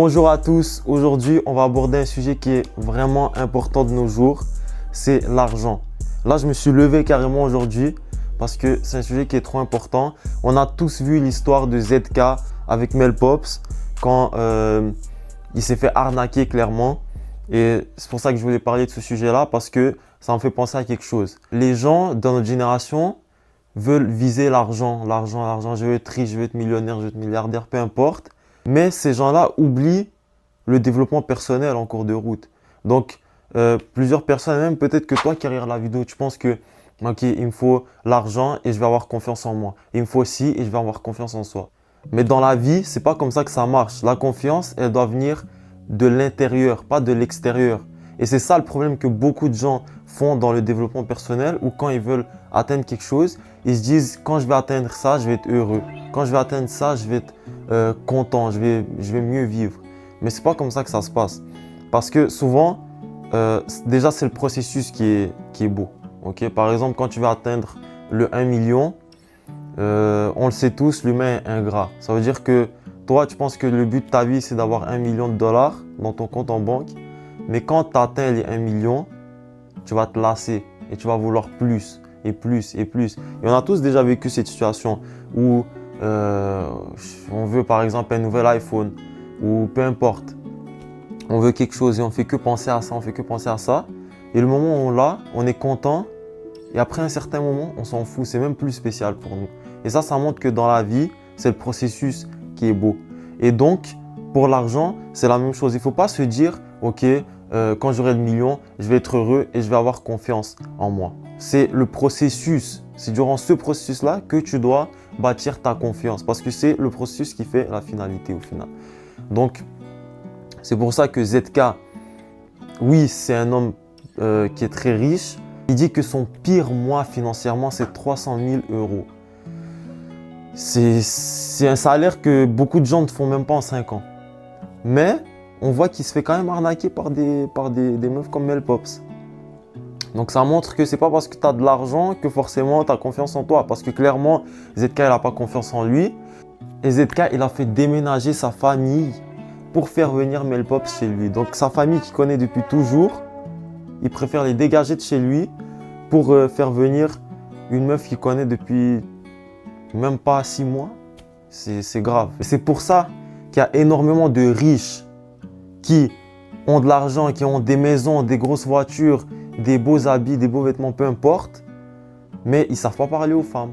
Bonjour à tous, aujourd'hui on va aborder un sujet qui est vraiment important de nos jours, c'est l'argent. Là je me suis levé carrément aujourd'hui parce que c'est un sujet qui est trop important. On a tous vu l'histoire de ZK avec Mel Pops quand il s'est fait arnaquer clairement. Et c'est pour ça que je voulais parler de ce sujet-là parce que ça me fait penser à quelque chose. Les gens dans notre génération veulent viser l'argent, je veux être riche, je veux être millionnaire, je veux être milliardaire, peu importe. Mais ces gens-là oublient le développement personnel en cours de route. Donc, plusieurs personnes, même peut-être que toi qui regardes la vidéo, tu penses que ok, il me faut l'argent et je vais avoir confiance en moi. Il me faut ci et je vais avoir confiance en soi. Mais dans la vie, c'est pas comme ça que ça marche. La confiance, elle doit venir de l'intérieur, pas de l'extérieur. Et c'est ça le problème que beaucoup de gens font dans le développement personnel ou quand ils veulent atteindre quelque chose, ils se disent quand je vais atteindre ça, je vais être heureux. Quand je vais atteindre ça, je vais être content, je vais mieux vivre. Mais c'est pas comme ça que ça se passe. Parce que souvent, déjà c'est le processus qui est beau. Okay? Par exemple, quand tu vas atteindre le 1 million, on le sait tous, l'humain est ingrat. Ça veut dire que toi, tu penses que le but de ta vie, c'est d'avoir 1 million de dollars dans ton compte en banque. Mais quand tu atteins les 1 million, tu vas te lasser et tu vas vouloir plus et plus et plus. Et on a tous déjà vécu cette situation où on veut par exemple un nouvel iPhone ou peu importe. On veut quelque chose et on fait que penser à ça, on fait que penser à ça. Et le moment où on l'a, on est content. Et après un certain moment, on s'en fout. C'est même plus spécial pour nous. Et ça montre que dans la vie, c'est le processus qui est beau. Et donc, pour l'argent, c'est la même chose. Il ne faut pas se dire, ok, quand j'aurai le million, je vais être heureux et je vais avoir confiance en moi. C'est le processus. C'est durant ce processus-là que tu dois bâtir ta confiance. Parce que c'est le processus qui fait la finalité au final. Donc, c'est pour ça que ZK, oui, c'est un homme qui est très riche. Il dit que son pire mois financièrement, c'est 300 000 euros. C'est un salaire que beaucoup de gens ne font même pas en 5 ans. Mais on voit qu'il se fait quand même arnaquer par des meufs comme Mel Pops. Donc ça montre que c'est pas parce que tu as de l'argent que forcément tu as confiance en toi. Parce que clairement, ZK il n'a pas confiance en lui. Et ZK il a fait déménager sa famille pour faire venir Mel Pops chez lui. Donc sa famille qu'il connaît depuis toujours, il préfère les dégager de chez lui pour faire venir une meuf qu'il connaît depuis même pas 6 mois. C'est grave. Et c'est pour ça qu'il y a énormément de riches qui ont de l'argent, qui ont des maisons, des grosses voitures, des beaux habits, des beaux vêtements, peu importe. Mais ils ne savent pas parler aux femmes.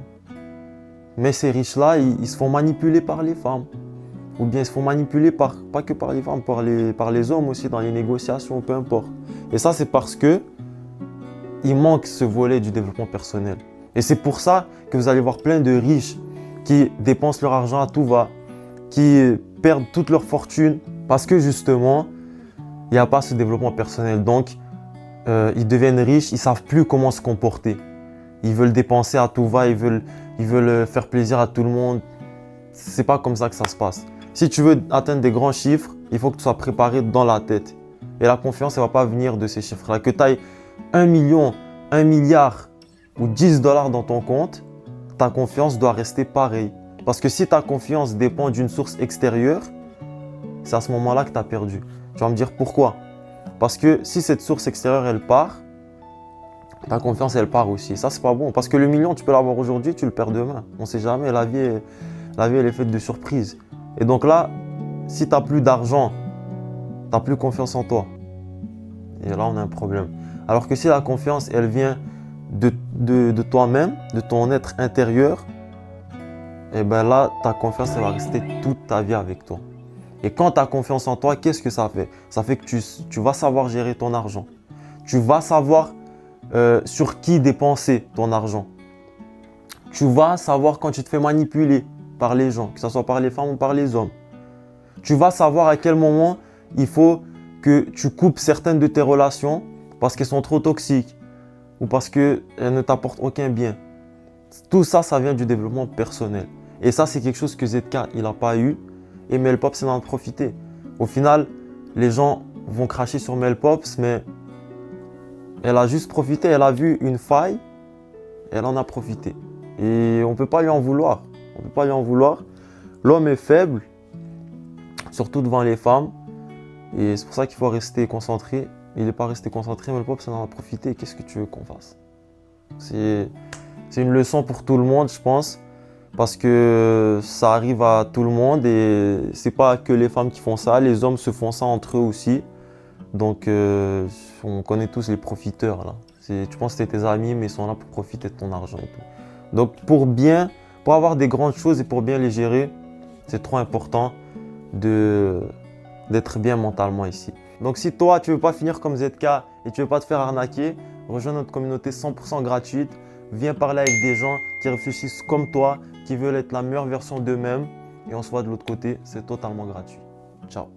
Mais ces riches-là, ils se font manipuler par les femmes. Ou bien ils se font manipuler pas que par les femmes, par les hommes aussi, dans les négociations, peu importe. Et ça, c'est parce que il manque ce volet du développement personnel. Et c'est pour ça que vous allez voir plein de riches qui dépensent leur argent à tout va, qui perdent toute leur fortune parce que justement, il n'y a pas ce développement personnel. Donc, ils deviennent riches, ils ne savent plus comment se comporter. Ils veulent dépenser à tout va, ils veulent faire plaisir à tout le monde. C'est pas comme ça que ça se passe. Si tu veux atteindre des grands chiffres, il faut que tu sois préparé dans la tête. Et la confiance, elle ne va pas venir de ces chiffres-là. Que tu ailles 1 million, 1 milliard ou 10 dollars dans ton compte, ta confiance doit rester pareille. Parce que si ta confiance dépend d'une source extérieure, c'est à ce moment-là que tu as perdu. Tu vas me dire pourquoi? Parce que si cette source extérieure, elle part, ta confiance, elle part aussi. Ça, c'est pas bon. Parce que le million, tu peux l'avoir aujourd'hui, tu le perds demain. On ne sait jamais. La vie, elle est faite de surprises. Et donc là, si tu n'as plus d'argent, tu n'as plus confiance en toi. Et là, on a un problème. Alors que si la confiance, elle vient de toi-même, de ton être intérieur, et bien là, ta confiance, elle va rester toute ta vie avec toi. Et quand tu as confiance en toi, qu'est-ce que ça fait? Ça fait que tu vas savoir gérer ton argent. Tu vas savoir sur qui dépenser ton argent. Tu vas savoir quand tu te fais manipuler par les gens, que ce soit par les femmes ou par les hommes. Tu vas savoir à quel moment il faut que tu coupes certaines de tes relations parce qu'elles sont trop toxiques ou parce qu'elles ne t'apportent aucun bien. Tout ça, ça vient du développement personnel. Et ça, c'est quelque chose que ZK, il n'a pas eu. Et Mel Pops, il en a profité. Au final, les gens vont cracher sur Mel Pops, mais elle a juste profité. Elle a vu une faille, elle en a profité. Et on ne peut pas lui en vouloir. On peut pas lui en vouloir. L'homme est faible, surtout devant les femmes. Et c'est pour ça qu'il faut rester concentré. Il n'est pas resté concentré, mais le pop, ça en a profité. Qu'est-ce que tu veux qu'on fasse? C'est une leçon pour tout le monde, je pense. Parce que ça arrive à tout le monde et c'est pas que les femmes qui font ça, les hommes se font ça entre eux aussi. Donc on connaît tous les profiteurs là. Tu penses que c'est tes amis mais ils sont là pour profiter de ton argent et tout. Donc pour avoir des grandes choses et pour bien les gérer, c'est trop important d'être bien mentalement ici. Donc si toi tu veux pas finir comme ZK et tu veux pas te faire arnaquer, rejoins notre communauté 100% gratuite. Viens parler avec des gens qui réfléchissent comme toi, qui veulent être la meilleure version d'eux-mêmes. Et on se voit de l'autre côté, c'est totalement gratuit. Ciao.